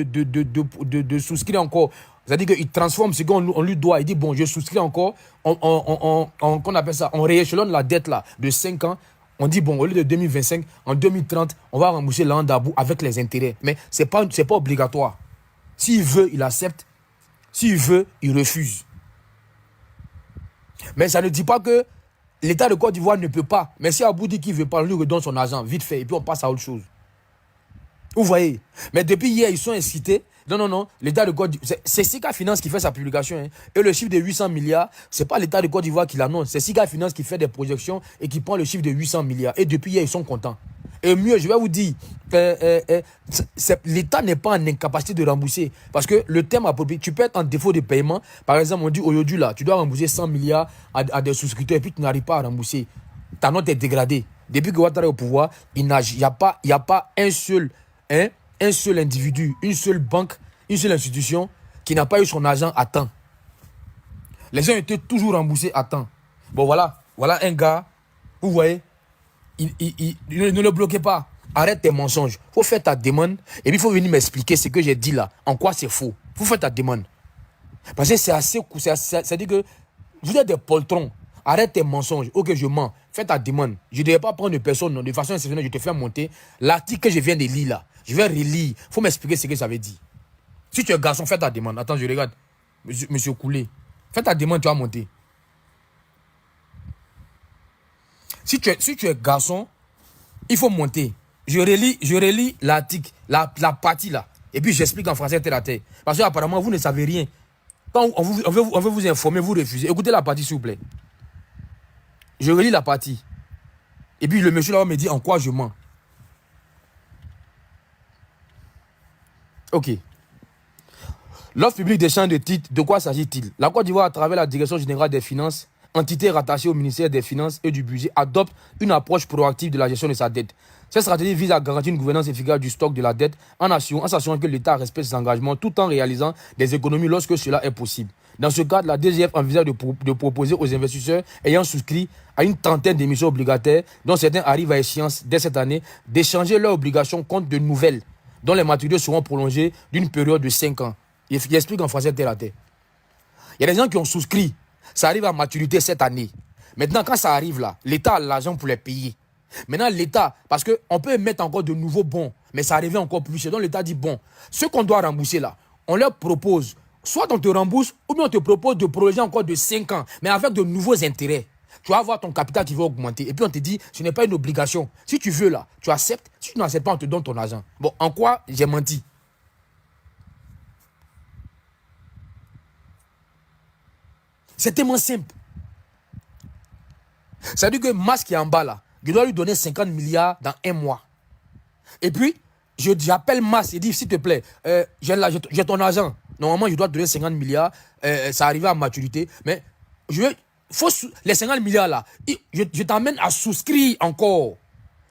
de souscrire encore. C'est-à-dire qu'il transforme ce qu'on lui doit. Il dit, bon, je souscris encore. Qu'on appelle ça, on rééchelonne la dette là de 5 ans. On dit, bon, au lieu de 2025, en 2030, on va rembourser l'Andabou avec les intérêts. Mais ce n'est pas obligatoire. S'il veut, il accepte. S'il veut, il refuse. Mais ça ne dit pas que l'État de Côte d'Ivoire ne peut pas. Mais si Abou dit qu'il ne veut pas, on lui redonne son argent, vite fait, et puis on passe à autre chose. Vous voyez. Mais depuis hier, ils sont incités. Non, l'État de Côte d'Ivoire, c'est Sika Finance qui fait sa publication. Hein. Et le chiffre de 800 milliards, ce n'est pas l'État de Côte d'Ivoire qui l'annonce. C'est Sika Finance qui fait des projections et qui prend le chiffre de 800 milliards. Et depuis hier, ils sont contents. Et mieux, je vais vous dire, l'État n'est pas en incapacité de rembourser. Parce que le terme approprié, tu peux être en défaut de paiement. Par exemple, on dit aujourd'hui, là, tu dois rembourser 100 milliards à des souscripteurs et puis tu n'arrives pas à rembourser. Ta note est dégradée. Depuis que Ouattara est au pouvoir, il n'y a pas un seul individu, une seule banque, une seule institution qui n'a pas eu son argent à temps. Les gens étaient toujours remboursés à temps. Bon, voilà un gars, vous voyez, ne le bloquez pas. Arrête tes mensonges. Il faut faire ta demande et puis il faut venir m'expliquer ce que j'ai dit là. En quoi c'est faux. Il faut faire ta demande. Parce que c'est assez court. C'est-à-dire que vous êtes des poltrons. Arrête tes mensonges. Ok, je mens. Fais ta demande. Je ne devais pas prendre de personne. Non. De façon exceptionnelle, je te fais monter l'article que je viens de lire là. Je vais relire. Il faut m'expliquer ce que ça veut dire. Si tu es garçon, fais ta demande. Attends, je regarde. Monsieur Koulé. Fais ta demande, tu vas monter. Si tu es garçon, il faut monter. Je relis l'article, la partie là. Et puis j'explique en français terre à terre. Parce que apparemment, vous ne savez rien. Quand on veut vous informer, vous refusez. Écoutez la partie, s'il vous plaît. Je relis la partie. Et puis le monsieur là me dit en quoi je mens. Ok. L'offre publique d'échange de titres, de quoi s'agit-il? La Côte d'Ivoire, à travers la Direction générale des finances, entité rattachée au ministère des Finances et du Budget, adopte une approche proactive de la gestion de sa dette. Cette stratégie vise à garantir une gouvernance efficace du stock de la dette en s'assurant que l'État respecte ses engagements tout en réalisant des économies lorsque cela est possible. Dans ce cadre, la DGF envisage de proposer aux investisseurs ayant souscrit à une trentaine d'émissions obligataires, dont certains arrivent à échéance dès cette année, d'échanger leurs obligations contre de nouvelles, dont les maturités seront prolongées d'une période de 5 ans. Il explique en français terre à terre. Il y a des gens qui ont souscrit. Ça arrive à maturité cette année. Maintenant, quand ça arrive là, l'État a l'argent pour les payer. Maintenant, l'État, parce qu'on peut mettre encore de nouveaux bons, mais ça arrivait encore plus cher. Donc, l'État dit, bon, ce qu'on doit rembourser là, on leur propose, soit on te rembourse, ou bien on te propose de prolonger encore de 5 ans, mais avec de nouveaux intérêts. Tu vas avoir ton capital qui va augmenter. Et puis, on te dit, ce n'est pas une obligation. Si tu veux là, tu acceptes. Si tu n'acceptes pas, on te donne ton argent. Bon, en quoi j'ai menti? C'est tellement simple. Ça veut dire que Mas qui est en bas là, je dois lui donner 50 milliards dans 1 mois. Et puis, j'appelle Mas et dis, s'il te plaît, j'ai ton argent. Normalement, je dois te donner 50 milliards. Ça arrive à maturité. Mais les 50 milliards là, je t'amène à souscrire encore.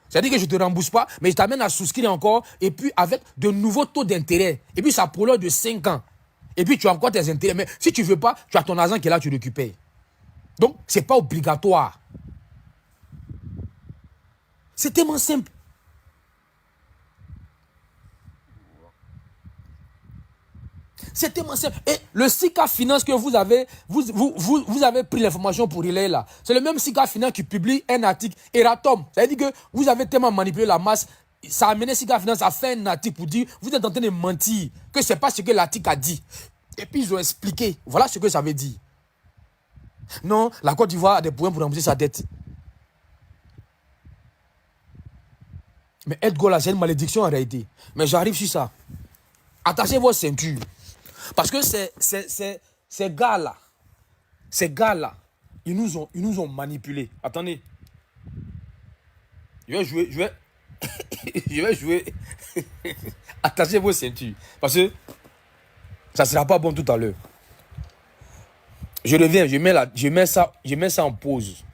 C'est-à-dire que je ne te rembourse pas, mais je t'amène à souscrire encore. Et puis, avec de nouveaux taux d'intérêt. Et puis, ça prolonge de 5 ans. Et puis, tu as encore tes intérêts. Mais si tu ne veux pas, tu as ton argent qui est là, tu récupères. Donc, ce n'est pas obligatoire. C'est tellement simple. C'est tellement simple. Et le Sika Finance que vous avez pris l'information pour relayer là, c'est le même Sika Finance qui publie un article Eratom. Ça veut dire que vous avez tellement manipulé la masse. Ça a amené Sika Finance à faire un article pour dire, vous êtes en train de mentir, que ce n'est pas ce que l'article a dit. Et puis ils ont expliqué. Voilà ce que ça veut dire. Non, la Côte d'Ivoire a des problèmes pour rembourser sa dette. Mais Edgar là, c'est une malédiction en réalité. Mais j'arrive sur ça. Attachez vos ceintures. Parce que ces gars-là, ils nous ont manipulés. Attendez. Je vais jouer. Attachez vos ceintures. Parce que ça ne sera pas bon tout à l'heure. Je reviens, je mets ça en pause.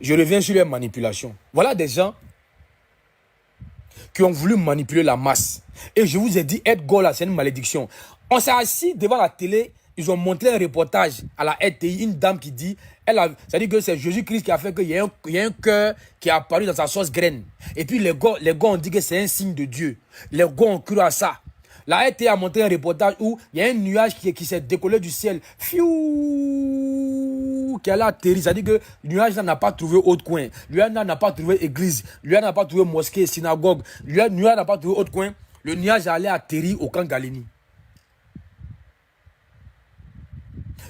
Je reviens sur les manipulations. Voilà des gens qui ont voulu manipuler la masse. Et je vous ai dit, Edgar là, c'est une malédiction. On s'est assis devant la télé, ils ont montré un reportage à la RTI, une dame qui dit, c'est-à-dire que c'est Jésus-Christ qui a fait qu'il y a un cœur qui est apparu dans sa sauce graine. Et puis les gars ont dit que c'est un signe de Dieu. Les gars ont cru à ça. La RT a monté un reportage où il y a un nuage qui s'est décollé du ciel. Fiou, qui a atterri. C'est-à-dire que le nuage n'a pas trouvé autre coin. Le nuage n'a pas trouvé église. Le nuage n'a pas trouvé mosquée, synagogue. Le nuage n'a pas trouvé autre coin. Le nuage allait atterrir au camp Galeni.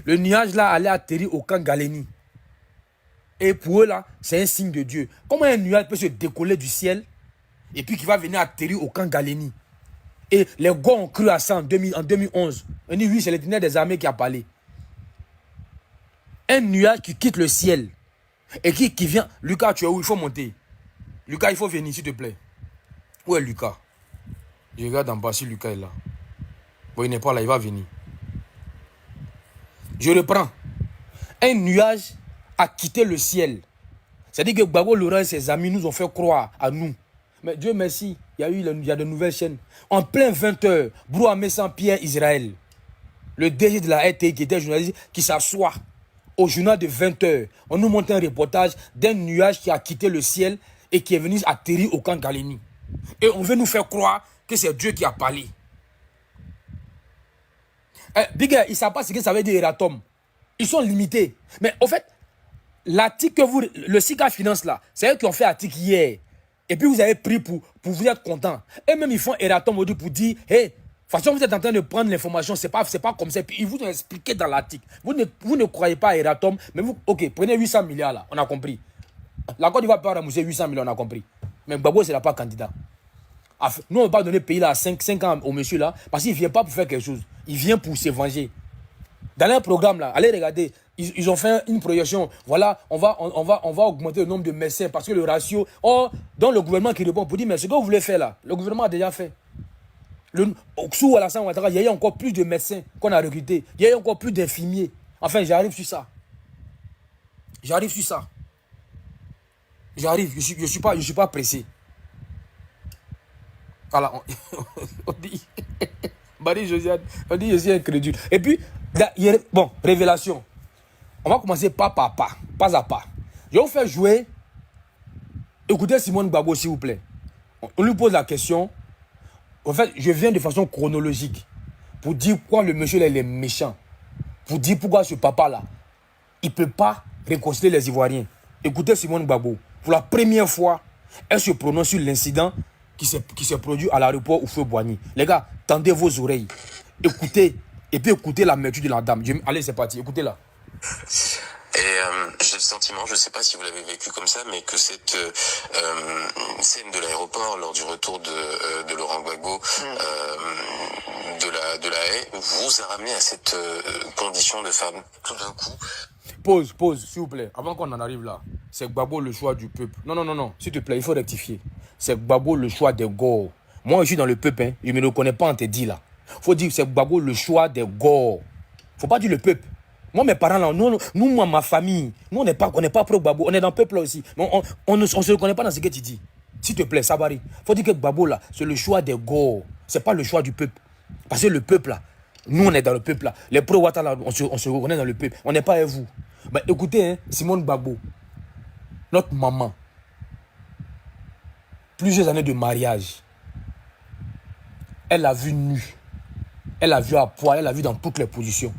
Le nuage là allait atterrir au camp Galeni. Et pour eux là, c'est un signe de Dieu. Comment un nuage peut se décoller du ciel et puis qui va venir atterrir au camp Galeni? Et les gars ont cru à ça en 2011. On dit oui, c'est l'Éternel des armées qui a parlé. Un nuage qui quitte le ciel et qui vient. Lucas, tu es où? Il faut monter. Lucas, il faut venir, s'il te plaît. Où est Lucas? Je regarde en bas si Lucas est là. Bon, il n'est pas là, il va venir. Je reprends. Un nuage a quitté le ciel. C'est-à-dire que Gbagbo Laurent et ses amis nous ont fait croire à nous. Mais Dieu merci, il y a de nouvelles chaînes. En plein 20h, Brouhamé Saint-Pierre, Israël, le DG de la RTI qui était journaliste, qui s'assoit au journal de 20h. On nous montre un reportage d'un nuage qui a quitté le ciel et qui est venu atterrir au camp Galeni. Et on veut nous faire croire que c'est Dieu qui a parlé. Big, ils ne savent pas ce que ça veut dire Eratom. Ils sont limités. Mais au fait, l'article que vous, le SICA Finance là, c'est eux qui ont fait l'article hier. Et puis vous avez pris pour vous être content. Et même ils font Eratom pour dire, hey, de toute façon vous êtes en train de prendre l'information, c'est pas comme ça. Puis ils vous ont expliqué dans l'article. Vous ne croyez pas à Eratom, mais vous, ok, prenez 800 milliards là, on a compris. La Côte d'Ivoire peut rembourser 800 millions, on a compris. Mais Gbagbo, c'est là pas candidat. Nous, on ne va pas donner le pays là à 5 ans au monsieur là, parce qu'il ne vient pas pour faire quelque chose. Il vient pour se venger. Dans leur programme là, allez regarder, ils ont fait une projection. Voilà, on va augmenter le nombre de médecins parce que le ratio. Oh, dans le gouvernement qui répond pour dire, mais ce que vous voulez faire là, le gouvernement a déjà fait. Sous Alassane Ouattara, il y a eu encore plus de médecins qu'on a recrutés. Il y a eu encore plus d'infirmiers. Enfin, j'arrive sur ça. J'arrive sur ça. J'arrive, je suis pas pressé. Voilà, on dit. Marie Josiane, on dit je suis incrédule. Et puis, bon, révélation. On va commencer pas à pas. Je vais vous faire jouer. Écoutez Simone Gbagbo, s'il vous plaît. On lui pose la question. En fait, je viens de façon chronologique pour dire pourquoi le monsieur là, il est méchant. Pour dire pourquoi ce papa-là, il ne peut pas réconcilier les Ivoiriens. Écoutez Simone Gbagbo. Pour la première fois, elle se prononce sur l'incident qui s'est produit à l'aéroport Houphouët-Boigny. Les gars, tendez vos oreilles. Écoutez. Et puis écoutez l'amertume de la dame. Allez, c'est parti. Écoutez-la. Et j'ai le sentiment, je ne sais pas si vous l'avez vécu comme ça, mais que cette scène de l'aéroport lors du retour de Laurent Gbagbo de la haie vous a ramené à cette condition de femme. Tout d'un coup. Pause, s'il vous plaît. Avant qu'on en arrive là, c'est Gbagbo le choix du peuple. Non, s'il te plaît, il faut rectifier. C'est Gbagbo le choix des Gors. Moi, je suis dans le peuple, hein. Je ne me reconnais pas en te dit là. Faut dire que c'est Gbagbo le choix des Gors. Faut pas dire le peuple. Moi, mes parents là, moi, ma famille, nous, on n'est pas pro Gbagbo. On est dans le peuple là aussi. Mais on ne se reconnaît pas dans ce que tu dis. S'il te plaît, Sabari. Faut dire que Gbagbo là, c'est le choix des Gors. C'est pas le choix du peuple. Parce que le peuple là, nous, on est dans le peuple là. Les pro-Ouattara là, on se reconnaît dans le peuple. On n'est pas avec vous. Mais écoutez, hein, Simone Gbagbo, notre maman, plusieurs années de mariage, elle a vu nu, elle a vu à poids, elle a vu dans toutes les positions.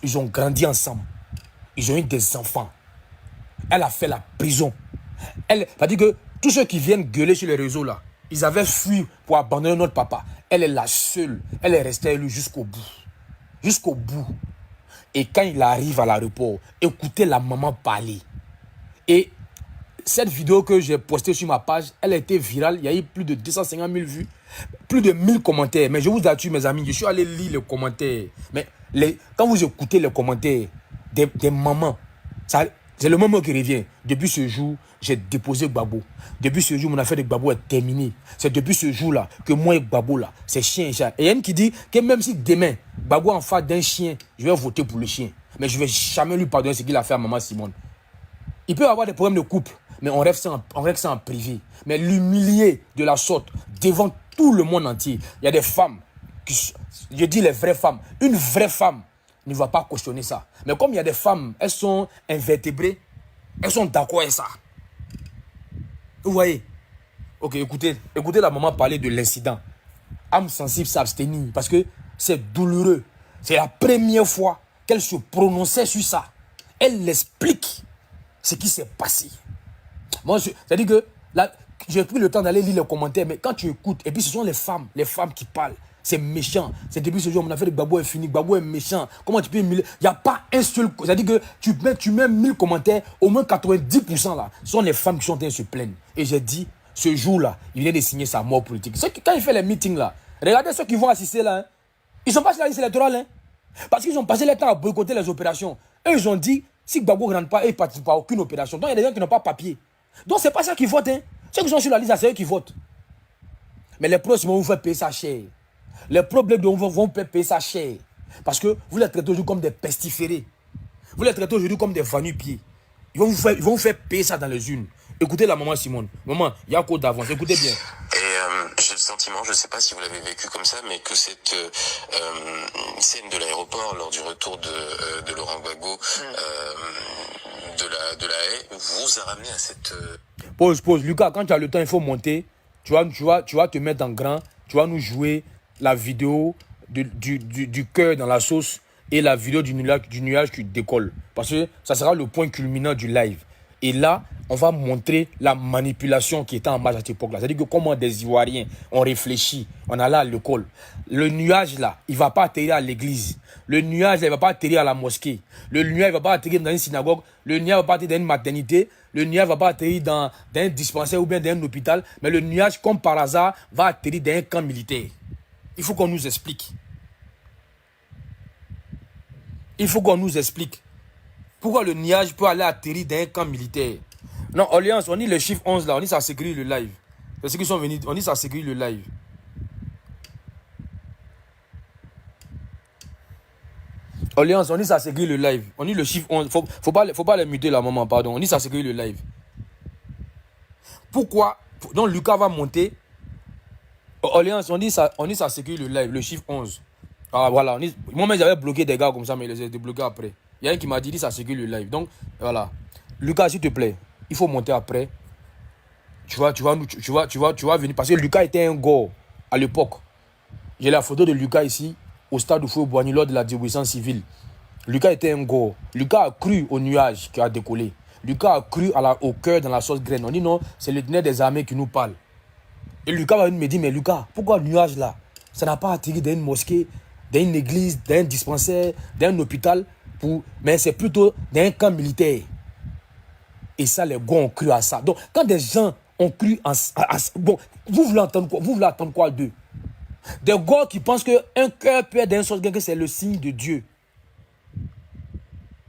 Ils ont grandi ensemble, ils ont eu des enfants. Elle a fait la prison. C'est-à-dire que tous ceux qui viennent gueuler sur les réseaux là, ils avaient fui pour abandonner notre papa. Elle est la seule, elle est restée avec lui jusqu'au bout. Jusqu'au bout. Et quand il arrive à l'aéroport, écoutez la maman parler. Et cette vidéo que j'ai postée sur ma page, elle a été virale. Il y a eu plus de 250 000 vues, plus de 1000 commentaires. Mais je vous assure, mes amis, je suis allé lire les commentaires. Mais quand vous écoutez les commentaires des mamans, c'est le moment qui revient. Depuis ce jour, j'ai déposé Gbagbo. Depuis ce jour, mon affaire de Gbagbo est terminée. C'est depuis ce jour-là que moi et Gbagbo, là, c'est chien et chat. Et il y a une qui dit que même si demain, Gbagbo en face d'un chien, je vais voter pour le chien. Mais je ne vais jamais lui pardonner ce qu'il a fait à maman Simone. Il peut avoir des problèmes de couple, mais on règle ça en privé. Mais l'humilier de la sorte, devant tout le monde entier, il y a des femmes, je dis les vraies femmes, une vraie femme ne va pas cautionner ça. Mais comme il y a des femmes, elles sont invertébrées, elles sont d'accord avec ça. Vous voyez? Ok, écoutez la maman parler de l'incident. âme sensible s'abstenir parce que c'est douloureux. C'est la première fois qu'elle se prononçait sur ça. Elle explique ce qui s'est passé. Moi, c'est-à-dire que là, j'ai pris le temps d'aller lire les commentaires, mais quand tu écoutes, et puis ce sont les femmes qui parlent. C'est méchant. C'est depuis ce jour, mon affaire de Gbagbo est finie. Gbagbo est méchant. Comment tu peux... Il n'y a pas un seul... C'est-à-dire que tu mets 1000 commentaires, au moins 90% là, ce sont les femmes qui sont en train de se plaindre. Et j'ai dit, ce jour-là, il vient de signer sa mort politique. Quand il fait les meetings là, regardez ceux qui vont assister là. Hein. Ils sont pas sur la liste électorale. Hein. Parce qu'ils ont passé le temps à boycotter les opérations. Eux, ils ont dit, si Gbagbo ne rentre pas, ils ne participent pas à aucune opération. Donc il y a des gens qui n'ont pas papier. Donc c'est pas ça qui votent. Hein. Ceux qui sont sur la liste, c'est eux qui votent. Mais les pros vont vous faire payer ça cher. Les problèmes vont payer ça cher. Parce que vous les traitez aujourd'hui comme des pestiférés. Vous les traitez aujourd'hui comme des va-nu-pieds. Ils vont vous faire payer ça dans les urnes. Écoutez la maman Simone. Maman, il y a encore d'avance. Écoutez bien. Et j'ai le sentiment, je ne sais pas si vous l'avez vécu comme ça, mais que cette scène de l'aéroport lors du retour de Laurent Gbagbo de la haie vous a ramené à cette... Pause. Lucas, quand tu as le temps, il faut monter. Tu vas te mettre en grand. Tu vas nous jouer la vidéo du cœur dans la sauce et la vidéo du nuage qui décolle. Parce que ça sera le point culminant du live. Et là, on va montrer la manipulation qui était en marche à cette époque-là. C'est-à-dire que comment des Ivoiriens ont réfléchi, on allait à l'école. Le nuage là, il ne va pas atterrir à l'église. Le nuage là, il ne va pas atterrir à la mosquée. Le nuage ne va pas atterrir dans une synagogue. Le nuage ne va pas atterrir dans une maternité. Le nuage ne va pas atterrir dans un dispensaire ou bien dans un hôpital. Mais le nuage, comme par hasard, va atterrir dans un camp militaire. Il faut qu'on nous explique. Il faut qu'on nous explique. Pourquoi le nuage peut aller atterrir dans un camp militaire? Non, Alliance, on dit le chiffre 11 là, on dit ça sécurité le live. C'est ceux qui sont venus, on dit ça sécurité le live. Alliance, on dit ça sécurité le live. On dit le chiffre 11. Faut pas les muter là, maman, pardon. On dit ça sécurité le live. Pourquoi? Donc Lucas va monter. Alliance, on dit ça sécurité le live, le chiffre 11. Ah voilà, moi-même j'avais bloqué des gars comme ça, mais ils les ai débloqués après. Il y a un qui m'a dit ça sécurité le live. Donc voilà. Lucas, s'il te plaît, il faut monter après. Tu vas venir. Parce que Lucas était un gars à l'époque. J'ai la photo de Lucas ici, au stade où Boigny lors de la désobéissance civile. Lucas était un gars. Lucas a cru au nuage qui a décollé. Lucas a cru au cœur dans la sauce graine. On dit non, c'est le dîner des armées qui nous parle. Et Lucas va me dire, mais Lucas, pourquoi le nuage là? Ça n'a pas atterri dans une mosquée, dans une église, dans un dispensaire, dans un hôpital, mais c'est plutôt dans un camp militaire. Et ça, les gars ont cru à ça. Donc, quand des gens ont cru à bon, vous voulez entendre quoi? Vous voulez attendre quoi d'eux? Des gars qui pensent qu'un cœur peut être d'un sauce graine, que c'est le signe de Dieu.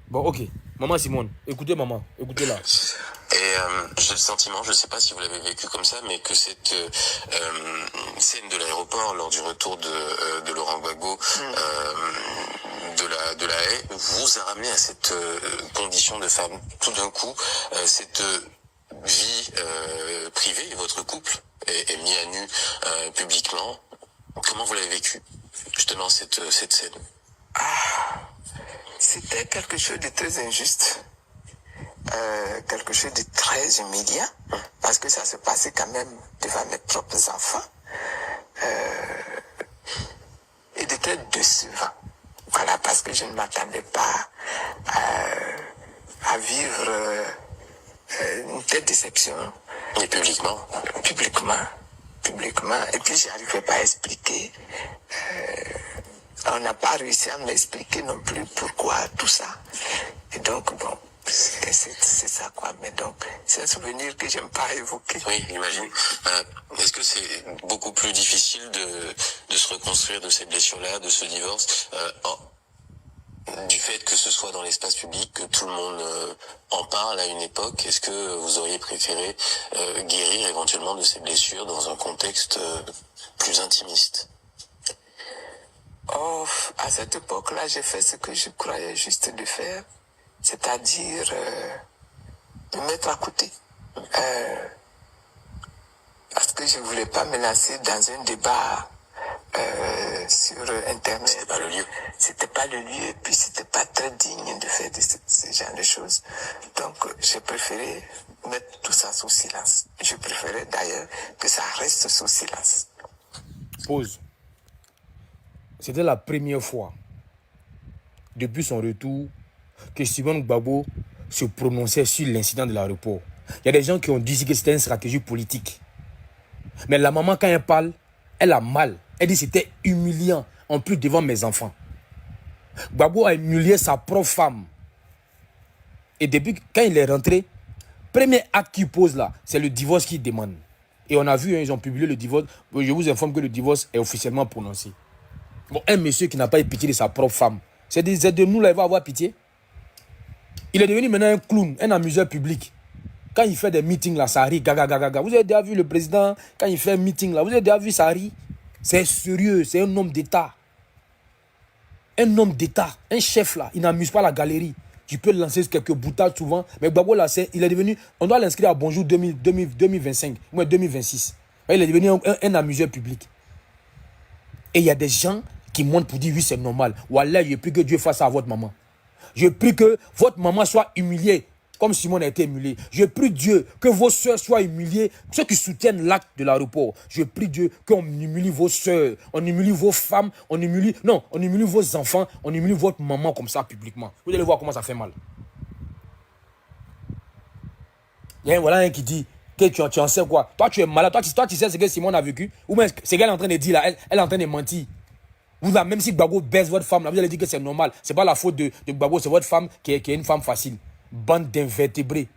Bon, ok. Maman Simone, écoutez maman, écoutez-la. Et j'ai le sentiment, je ne sais pas si vous l'avez vécu comme ça, mais que cette scène de l'aéroport lors du retour de Laurent Gbagbo de la haie vous a ramené à cette condition de femme. Tout d'un coup, cette vie privée, votre couple est mis à nu publiquement. Comment vous l'avez vécu, justement, cette scène? C'était quelque chose de très injuste. Quelque chose de très humiliant, parce que ça se passait quand même devant mes propres enfants, et de très décevant. Voilà, parce que je ne m'attendais pas à vivre une telle déception. Et publiquement? Publiquement, et puis j'arrivais pas à expliquer. On n'a pas réussi à m'expliquer non plus pourquoi tout ça. Et donc, bon, c'est ça quoi, mais donc c'est un souvenir que j'aime pas évoquer. Oui, j'imagine. Est-ce que c'est beaucoup plus difficile de se reconstruire de ces blessures-là, de ce divorce, du fait que ce soit dans l'espace public, que tout le monde en parle à une époque? Est-ce que vous auriez préféré guérir éventuellement de ces blessures dans un contexte plus intimiste? Oh, à cette époque-là, j'ai fait ce que je croyais juste de faire, c'est-à-dire me mettre à côté. Parce que je ne voulais pas me lancer dans un débat sur Internet. C'était pas le lieu. C'était pas le lieu, et puis c'était pas très digne de faire ce genre de choses. Donc, j'ai préféré mettre tout ça sous silence. Je préférais d'ailleurs que ça reste sous silence. Pause. c'était la première fois, depuis son retour, que Simone Gbagbo se prononçait sur l'incident de l'aéroport. Il y a des gens qui ont dit que c'était une stratégie politique. Mais la maman, quand elle parle, elle a mal. Elle dit que c'était humiliant, en plus devant mes enfants. Gbagbo a humilié sa propre femme. Et depuis, quand il est rentré, premier acte qu'il pose là, c'est le divorce qu'il demande. Et on a vu, hein, ils ont publié le divorce. Je vous informe que le divorce est officiellement prononcé. Bon, un monsieur qui n'a pas eu pitié de sa propre femme, c'est de nous là, il va avoir pitié. Il est devenu maintenant un clown, un amuseur public. Quand il fait des meetings là, ça rit, gaga, gaga, gaga. Vous avez déjà vu le président, quand il fait un meeting là, vous avez déjà vu ça rit. C'est sérieux, c'est un homme d'État. Un homme d'État, un chef là, il n'amuse pas la galerie. Tu peux lancer quelques boutades souvent, mais Gbagbo là, il est devenu, on doit l'inscrire à Bonjour 2025, ou 2026. Il est devenu un amuseur public. Et il y a des gens qui montent pour dire oui, c'est normal. Wallah, je prie que Dieu fasse ça à votre maman. Je prie que votre maman soit humiliée, comme Simone a été humiliée. Je prie Dieu que vos soeurs soient humiliées, ceux qui soutiennent l'acte de l'aéroport. Je prie Dieu qu'on humilie vos soeurs, on humilie vos femmes, on humilie vos enfants, on humilie votre maman comme ça publiquement. Vous allez voir comment ça fait mal. Il y a voilà un qui dit que tu en sais quoi. Toi, tu es malade. Toi, tu sais ce que Simone a vécu. Ou même ce qu'elle est en train de dire là. Elle est en train de mentir. Vous, même si Gbagbo baisse votre femme, là, vous allez dire que c'est normal. Ce n'est pas la faute de Gbagbo, c'est votre femme qui est une femme facile. Bande d'invertébrés.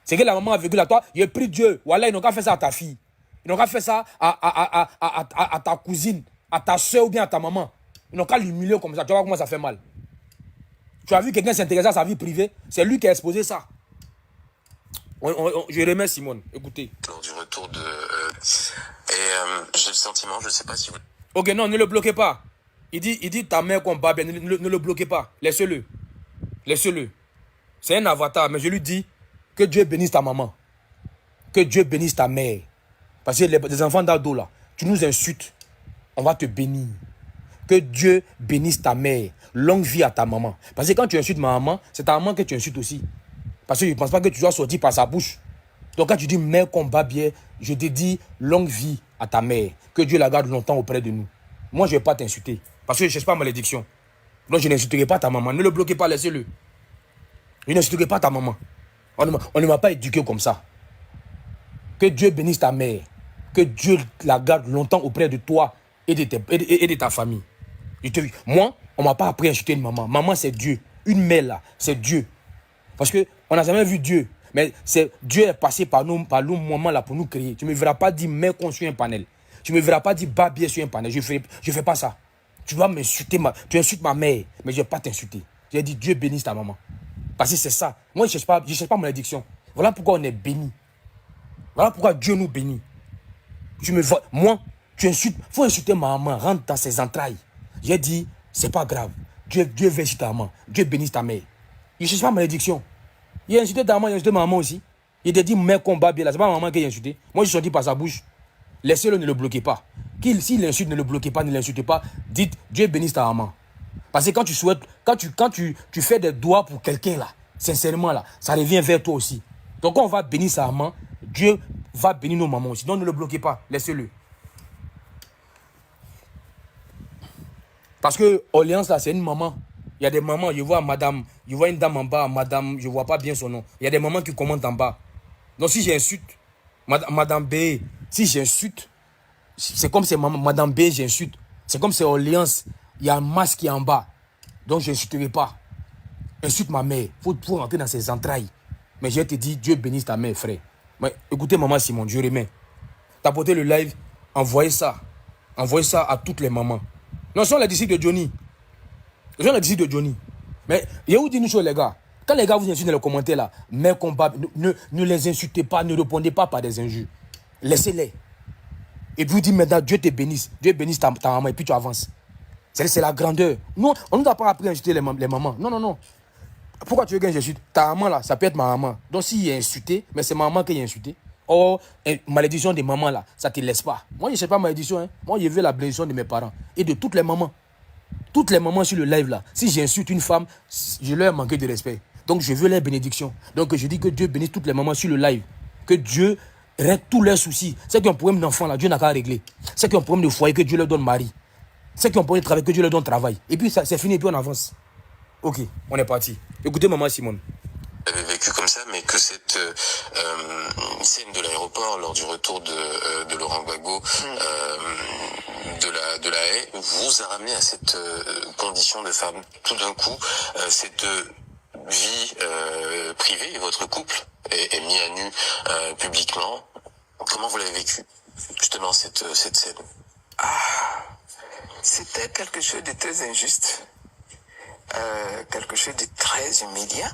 C'est que la maman a vécu là. Toi, il a pris Dieu. Voilà, ils n'ont qu'à faire ça à ta fille. Ils n'ont qu'à faire ça à ta cousine, à ta soeur ou bien à ta maman. Ils n'ont qu'à l'humilier comme ça. Tu vois comment ça fait mal. Tu as vu quelqu'un s'intéresser à sa vie privée. C'est lui qui a exposé ça. Je remets Simone. Écoutez. Lors du retour de... j'ai le sentiment, je ne sais pas si vous... Ok, non, ne le bloquez pas. Il dit ta mère qu'on bat bien. Ne le bloquez pas. Laissez-le. Laissez-le. C'est un avatar, mais je lui dis que Dieu bénisse ta maman. Que Dieu bénisse ta mère. Parce que les enfants d'ado là, tu nous insultes, on va te bénir. Que Dieu bénisse ta mère. Longue vie à ta maman. Parce que quand tu insultes ma maman, c'est ta maman que tu insultes aussi. Parce que je ne pense pas que tu dois sortir par sa bouche. Donc quand tu dis mère combat bien, je te dis longue vie à ta mère. Que Dieu la garde longtemps auprès de nous. Moi, je ne vais pas t'insulter. Parce que je ne cherche pas malédiction. Donc je n'insulterai pas ta maman. Ne le bloquez pas, laissez-le. Je n'insulterai pas ta maman. On ne m'a pas éduqué comme ça. Que Dieu bénisse ta mère. Que Dieu la garde longtemps auprès de toi et de ta famille. Moi, on ne m'a pas appris à insulter une maman. Maman, c'est Dieu. Une mère, là, c'est Dieu. Parce qu'on n'a jamais vu Dieu. Mais Dieu est passé par nous moments là pour nous créer. Tu ne me verras pas dire mère qu'on sur un panel. Tu ne me verras pas dire babier sur un panel. Je fais pas ça. Tu vas m'insulter. Tu insultes ma mère, mais je ne vais pas t'insulter. J'ai dit Dieu bénisse ta maman. Parce que c'est ça. Moi, je ne cherche pas mon addiction. Voilà pourquoi on est béni. Voilà pourquoi Dieu nous bénit. Moi, tu insultes. Il faut insulter ma maman. Rentre dans ses entrailles. J'ai dit, c'est pas grave. Dieu veille sur ta maman. Dieu bénisse ta mère. Je ne cherche pas ma malédiction. Il a insulté ta maman, il a insulté ma maman aussi. Il t'a dit, mère combat bien là. Ce n'est pas ma maman qui a insulté. Moi, je suis sorti par sa bouche. Laissez-le, ne le bloquez pas. S'il insulte, ne le bloquez pas, ne l'insultez pas. Dites, Dieu bénisse ta maman. Parce que quand tu fais des doigts pour quelqu'un là, sincèrement là, ça revient vers toi aussi. Donc quand on va bénir sa maman, Dieu va bénir nos mamans aussi. Donc ne le bloquez pas, laissez-le. Parce que Orléans là, c'est une maman. Il y a des mamans, je vois une dame en bas, madame, je ne vois pas bien son nom. Il y a des mamans qui commentent en bas. Donc si j'insulte, madame B, si j'insulte, c'est comme c'est madame B, j'insulte. C'est comme c'est Orléans, il y a un masque qui est en bas. Donc je n'insulterai pas. Insulte ma mère. Il faut rentrer dans ses entrailles. Mais je te dis, Dieu bénisse ta mère, frère. Mais écoutez, maman Simone, je remets. Tapotez le live, envoyez ça. Envoyez ça à toutes les mamans. Non, ce sont les disciples de Johnny. Ce sont les disciples de Johnny. Mais il y a où dit une chose, les gars. Quand les gars vous insultent dans les commentaires là, mère combat, ne les insultez pas, ne répondez pas par des injures. Laissez-les. Et puis vous dites maintenant, Dieu te bénisse. Dieu bénisse ta maman et puis tu avances. C'est la grandeur. Non, on ne nous a pas appris à insulter les mamans. Non, non, non. Pourquoi tu veux que j'insulte? Ta maman là, ça peut être ma maman. Donc s'il est insulté, mais c'est ma maman qui est insulté. Oh, malédiction des mamans là, ça ne te laisse pas. Moi, je ne sais pas malédiction. Hein. Moi, je veux la bénédiction de mes parents et de toutes les mamans. Toutes les mamans sur le live là, si j'insulte une femme, je leur ai manqué de respect. Donc je veux les bénédictions. Donc je dis que Dieu bénisse toutes les mamans sur le live. Que Dieu règle tous leurs soucis. Ceux qui ont un problème d'enfant là, Dieu n'a qu'à régler. Ceux qui ont un problème de foyer, que Dieu leur donne mari. Ceux qui ont pas envie de travailler, que Dieu leur donne travail. Et puis c'est fini, et puis on avance. Ok, on est parti. Écoutez maman Simone. Avait vécu comme ça, mais que cette scène de l'aéroport lors du retour de Laurent Gbagbo de la haie vous a ramené à cette condition de femme. Tout d'un coup, cette vie privée et votre couple est mis à nu publiquement. Comment vous l'avez vécu, justement, cette scène? C'était quelque chose de très injuste. Quelque chose de très humiliant,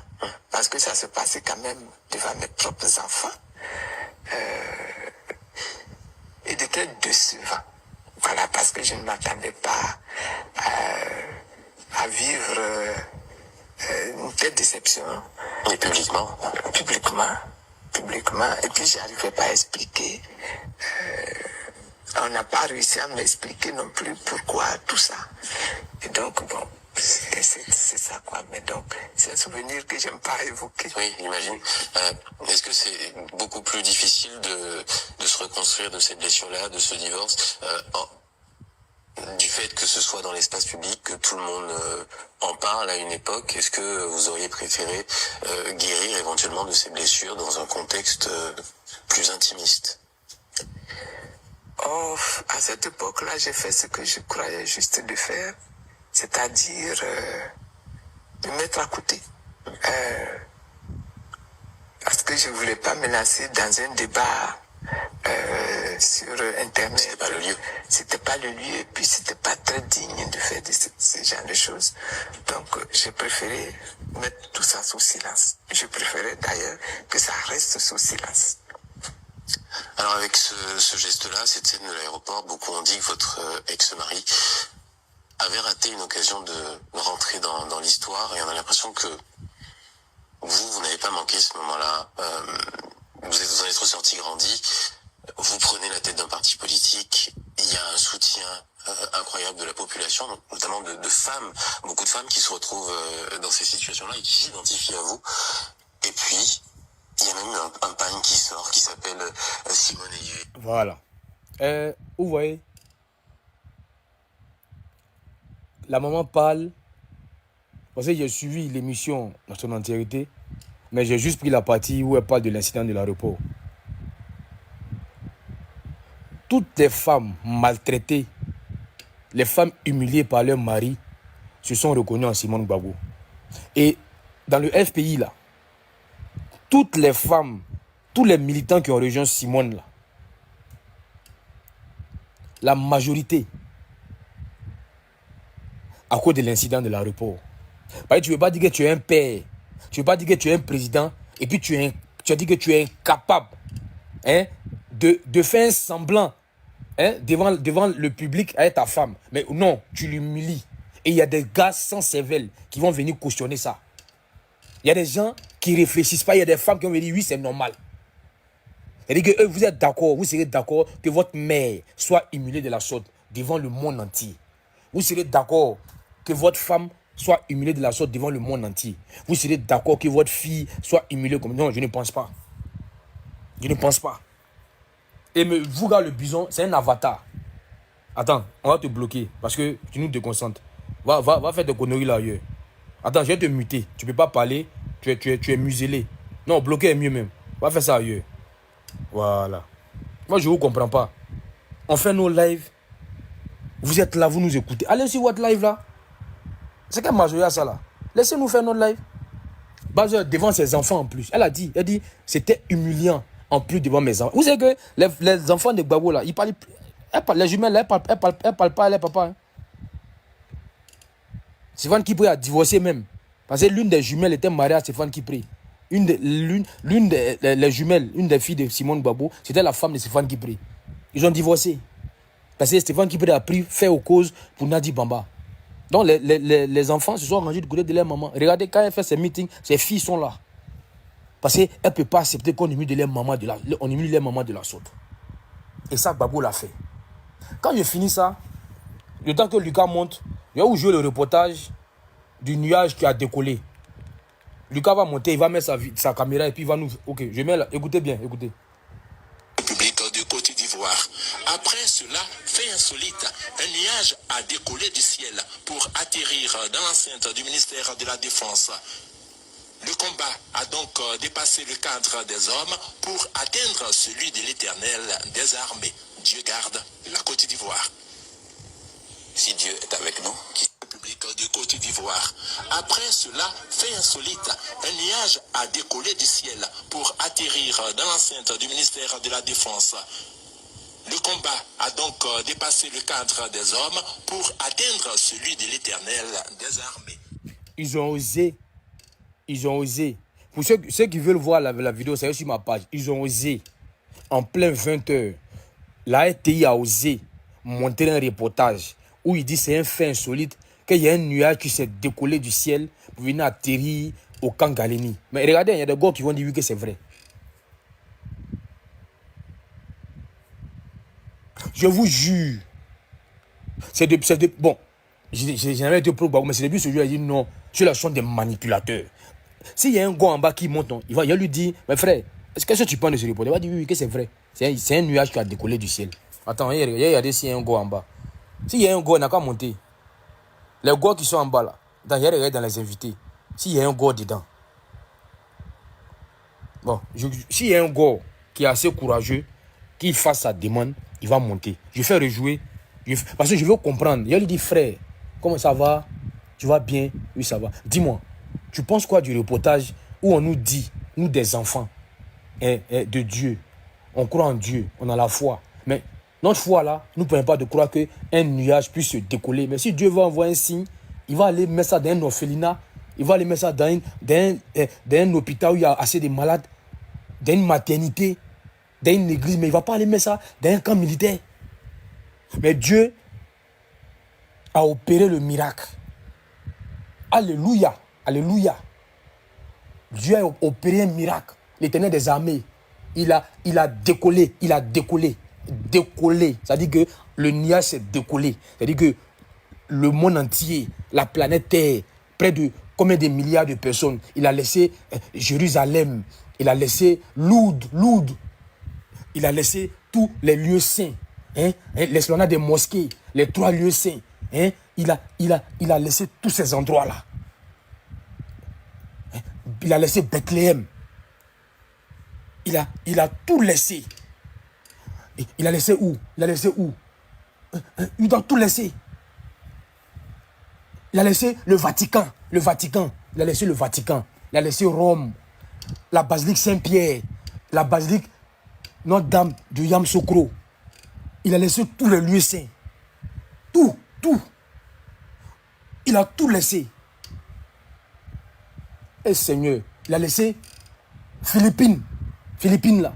parce que ça se passait quand même devant mes propres enfants, et de très décevant. Voilà, parce que je ne m'attendais pas à vivre une telle déception. Et publiquement? Publiquement, et puis j'arrivais pas à expliquer. On n'a pas réussi à m'expliquer non plus pourquoi tout ça. Et donc, bon, c'est ça quoi. Mais donc, c'est un souvenir que j'aime pas évoquer. Oui, j'imagine. Est-ce que c'est beaucoup plus difficile de se reconstruire de cette blessure-là, de ce divorce, du fait que ce soit dans l'espace public, que tout le monde en parle à une époque? Est-ce que vous auriez préféré guérir éventuellement de ces blessures dans un contexte plus intimiste? Oh, à cette époque-là, j'ai fait ce que je croyais juste de faire, c'est-à-dire de mettre à côté. Parce que je voulais pas me lancer dans un débat sur Internet. C'était pas le lieu. C'était pas le lieu, et puis c'était pas très digne de faire ce genre de choses. Donc, j'ai préféré mettre tout ça sous silence. Je préférais d'ailleurs que ça reste sous silence. Alors avec ce geste-là, cette scène de l'aéroport, beaucoup ont dit que votre ex-mari avait raté une occasion de rentrer dans l'histoire, et on a l'impression que vous n'avez pas manqué ce moment-là. Vous en êtes ressorti grandi, vous prenez la tête d'un parti politique, il y a un soutien incroyable de la population, notamment de femmes, beaucoup de femmes qui se retrouvent dans ces situations-là et qui s'identifient à vous. Et puis, il y a même un pagne qui sort, qui s'appelle Simone Ayer. Voilà. Vous voyez, la maman parle. Parce que j'ai suivi l'émission dans son entièreté, mais j'ai juste pris la partie où elle parle de l'incident de l'aéroport. Toutes les femmes maltraitées, les femmes humiliées par leur mari, se sont reconnues en Simone Gbagbo. Et dans le FPI, là, toutes les femmes, tous les militants qui ont rejoint Simone, là, la majorité, à cause de l'incident de l'aéroport. Parce que tu ne veux pas dire que tu es un père, tu ne veux pas dire que tu es un président, et puis tu as dit que tu es incapable, hein, de faire un semblant, hein, devant le public avec ta femme. Mais non, tu l'humilies. Et il y a des gars sans cervelle qui vont venir cautionner ça. Il y a des gens qui ne réfléchissent pas, il y a des femmes qui vont dire oui, c'est normal. C'est-à-dire que vous êtes d'accord, vous serez d'accord que votre mère soit humiliée de la sorte devant le monde entier. Vous serez d'accord que votre femme soit humiliée de la sorte devant le monde entier. Vous serez d'accord que votre fille soit humiliée comme... Non, je ne pense pas. Je ne pense pas. Et vous, gars, le bison, c'est un avatar. Attends, on va te bloquer parce que tu nous déconcentres. Va faire des conneries là ailleurs. Attends, je vais te muter. Tu ne peux pas parler. Tu es muselé. Non, bloquer est mieux même. Va faire ça ailleurs. Voilà. Moi, je ne vous comprends pas. On fait nos lives. Vous êtes là, vous nous écoutez. Allez sur votre live là. C'est quelle majorité ça là? Laissez-nous faire notre live. Devant ses enfants en plus. Elle dit, c'était humiliant en plus devant mes enfants. Vous savez que les enfants de Gbagbo là, ils parlent. Les jumelles là, elles parlent pas à leur papa. Hein. Stéphane Kipré a divorcé même. Parce que l'une des jumelles était mariée à Stéphane Kipré. L'une des jumelles, une des filles de Simone Gbagbo, c'était la femme de Stéphane Kipré. Ils ont divorcé. Parce que Stéphane Kipré a pris fait aux causes pour Nadi Bamba. Donc les enfants se sont rangés du côté de leur maman. Regardez, quand elle fait ses meetings, ses filles sont là. Parce qu'elle ne peut pas accepter qu'on humilie leur maman de la sorte. Et ça, Gbagbo l'a fait. Quand je finis ça, le temps que Lucas monte, il va vous jouer le reportage du nuage qui a décollé. Lucas va monter, il va mettre sa caméra et puis il va nous... Ok, je mets là. Écoutez bien, écoutez. République de Côte d'Ivoire. Après cela, fait insolite, un nuage a décollé du ciel pour atterrir dans l'enceinte du ministère de la Défense. Le combat a donc dépassé le cadre des hommes pour atteindre celui de l'Éternel des armées. Dieu garde la Côte d'Ivoire. Si Dieu est avec nous, qui République de Côte d'Ivoire. Après cela, fait insolite, un nuage a décollé du ciel pour atterrir dans l'enceinte du ministère de la Défense. Le combat a donc dépassé le cadre des hommes pour atteindre celui de l'Éternel des armées. Ils ont osé. Ils ont osé. Pour ceux qui veulent voir la vidéo, c'est sur ma page. Ils ont osé. En plein 20h, la RTI a osé montrer un reportage où il dit c'est un fait insolite qu'il y a un nuage qui s'est décollé du ciel pour venir atterrir au camp Galeni. Mais regardez, il y a des gars qui vont dire oui que c'est vrai. Je vous jure. Bon, j'ai jamais été pro, mais c'est depuis ce jour, il dit non, ceux-là sont des manipulateurs. S'il y a un gars en bas qui monte, il va lui dire, mais frère, qu'est-ce que tu penses de ce reportage? Il va dire oui, que c'est vrai. C'est un nuage qui a décollé du ciel. Attends, regardez s'il y a un gars en bas. S'il y a un gars, il n'a qu'à monter. Les gars qui sont en bas là, regardez dans les invités. S'il y a un gars dedans. Bon, s'il y a un gars qui est assez courageux, qui fasse sa demande, il va monter. Je fais rejouer. Parce que je veux comprendre. Il lui dit, frère, comment ça va? Tu vas bien? Oui, ça va. Dis-moi, tu penses quoi du reportage où on nous dit, nous des enfants de Dieu, on croit en Dieu, on a la foi. Mais notre foi là, nous ne pouvons pas de croire qu'un nuage puisse se décoller. Mais si Dieu va envoyer un signe, il va aller mettre ça dans un orphelinat, il va aller mettre ça dans un hôpital où il y a assez de malades, dans une maternité, dans une église, mais il ne va pas aller mettre ça dans un camp militaire. Mais Dieu a opéré le miracle. Alléluia, alléluia. Dieu a opéré un miracle. L'Éternel des armées, il a décollé. Décollé. C'est-à-dire que le nuage s'est décollé. C'est-à-dire que le monde entier, la planète Terre, près de combien de milliards de personnes, il a laissé Jérusalem, il a laissé Lourdes, il a laissé tous les lieux saints, l'esplanade des mosquées, les 3 lieux saints. Il a laissé tous ces endroits-là. Il a laissé Bethléem. Il a tout laissé. Il a laissé où? Il doit tout laisser. Il a laissé le Vatican. Il a laissé le Vatican. Il a laissé Rome. La basilique Saint-Pierre. La basilique Notre-Dame de Yamoussoukro. Il a laissé tous les lieux saints. Tout. Il a tout laissé. Et Seigneur, il a laissé Philippines là.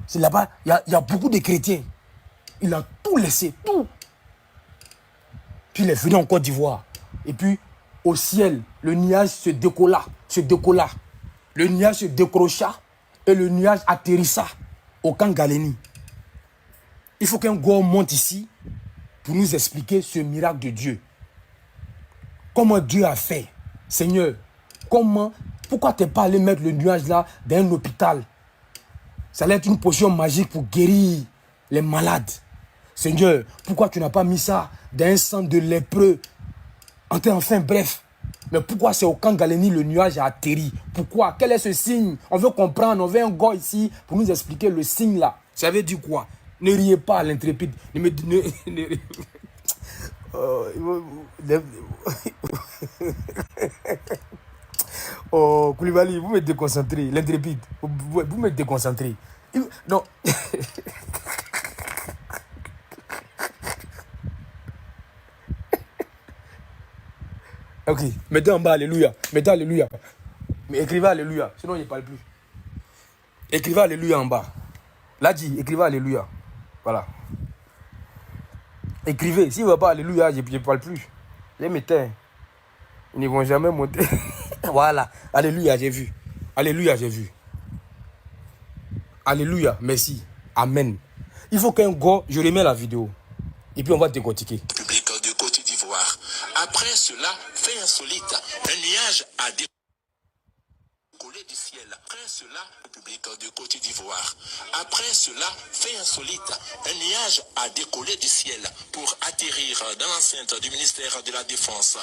C'est là-bas, il y a beaucoup de chrétiens. Il a tout laissé, tout. Puis il est venu en Côte d'Ivoire. Et puis, au ciel, le nuage se décolla. Le nuage se décrocha et le nuage atterrissa au camp Galeni. Il faut qu'un gars monte ici pour nous expliquer ce miracle de Dieu. Comment Dieu a fait. Seigneur, pourquoi tu n'es pas allé mettre le nuage là dans un hôpital? Ça allait être une potion magique pour guérir les malades. Seigneur, pourquoi tu n'as pas mis ça dans un centre de lépreux? Enfin, bref. Mais pourquoi c'est au camp Galeni le nuage a atterri? Pourquoi? Quel est ce signe? On veut comprendre, on veut un gars ici pour nous expliquer le signe là. Ça veut dire quoi? Ne riez pas à l'intrépide. Oh, Koulibaly, vous me déconcentrez. L'intrépide, vous me déconcentrez. Non. Ok, mettez en bas Alléluia. Mettez Alléluia. Mais écrivez Alléluia, sinon il ne parle plus. Écrivez Alléluia en bas. Là dit, écrivez Alléluia. Voilà. Écrivez. S'il ne va pas Alléluia, je ne parle plus. Les mettez. Ils ne vont jamais monter. Voilà. Alléluia, j'ai vu. Alléluia, j'ai vu. Alléluia, merci. Amen. Il faut qu'un gars, je remets la vidéo. Et puis on va décortiquer. République de Côte d'Ivoire. Après cela, fait insolite, un nuage a décollé du ciel. Après cela, République de Côte d'Ivoire. Après cela, fait insolite, un nuage a décollé du ciel pour atterrir dans l'enceinte du ministère de la Défense.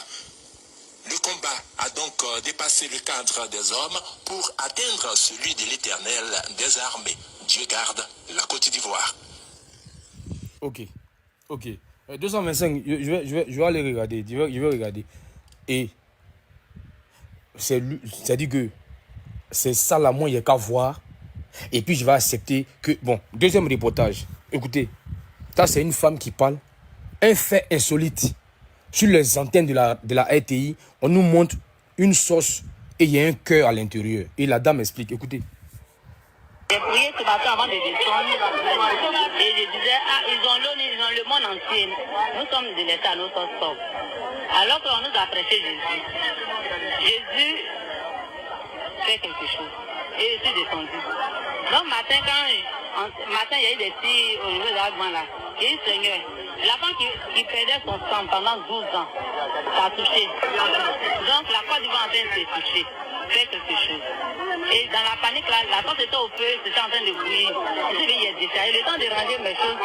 Le combat a donc dépassé le cadre des hommes pour atteindre celui de l'Éternel des armées. Dieu garde la Côte d'Ivoire. Ok, ok. 225, je vais aller regarder. Je vais regarder. Et c'est-à-dire que c'est ça la moins il y a qu'à voir. Et puis je vais accepter que... Bon, deuxième reportage. Écoutez, ça c'est une femme qui parle. Un fait insolite. Sur les antennes de la RTI, on nous montre une sauce et il y a un cœur à l'intérieur. Et la dame explique, écoutez. J'ai prié ce matin avant de descendre et je disais, ah, ils ont le monde entier. Nous sommes de l'État, nous sommes forts. Alors qu'on nous a prêché Jésus. Jésus fait quelque chose. Et je suis descendu. Donc matin, matin, il y a eu des filles au niveau de l'Agman là. J'ai dit, Seigneur, la femme qui perdait son sang pendant 12 ans, ça a touché. Donc la Côte d'Ivoire en train de se toucher. Fait quelque chose. Et dans la panique là, la sauce était au feu, c'était en train de bouillir. Je suis il y a le temps de ranger mes choses.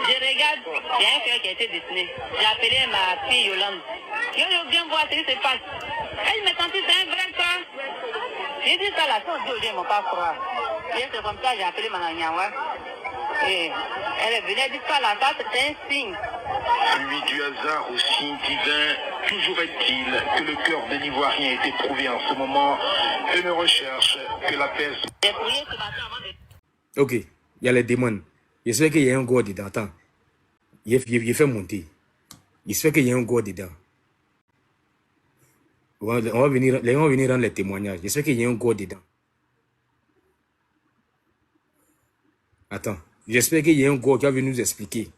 Je regarde, il y a un cœur qui a été dessiné. J'ai appelé ma fille Yolande. Yo, viens voir ce qui se passe. Elle me sentit, c'est un vrai cœur. J'ai dit ça, la sauce d'aujourd'hui, ils ne m'ont pas croire. Et c'est comme ça, j'ai appelé ma Nyanwa. Et elle est venue, elle dit ça, la sauce, c'est un signe. Celui du hasard au signe divin, toujours est-il que le cœur des Ivoiriens est éprouvé en ce moment et ne recherche que la paix. J'ai prié ce matin avant de... Ok, il y a les démons. J'espère qu'il y a un gars dedans. Attends, il fait monter. J'espère qu'il y a un gars dedans. On va venir rendre les témoignages. J'espère qu'il y a un gars dedans. Attends, j'espère qu'il y a un gars qui va venir nous expliquer.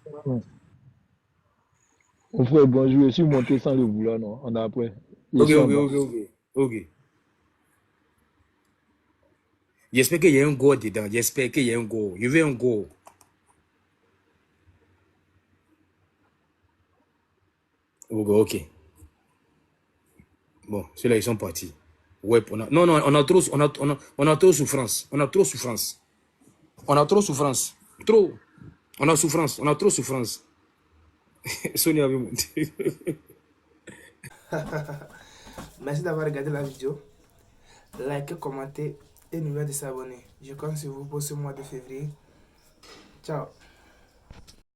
Mon frère, bonjour, je suis monté sans le vouloir, non, on a après. Ok. J'espère qu'il y a un gars dedans. J'espère qu'il y a un gars. Je veux un gars. Ok. Bon, ceux-là, ils sont partis. Ouais, non, on a trop souffrance. On a trop souffrance. Trop. On a trop souffrance. Sonia avait monté. Merci d'avoir regardé la vidéo. Likez, commentez et n'oubliez pas de s'abonner. Je compte sur vous pour ce mois de février. Ciao.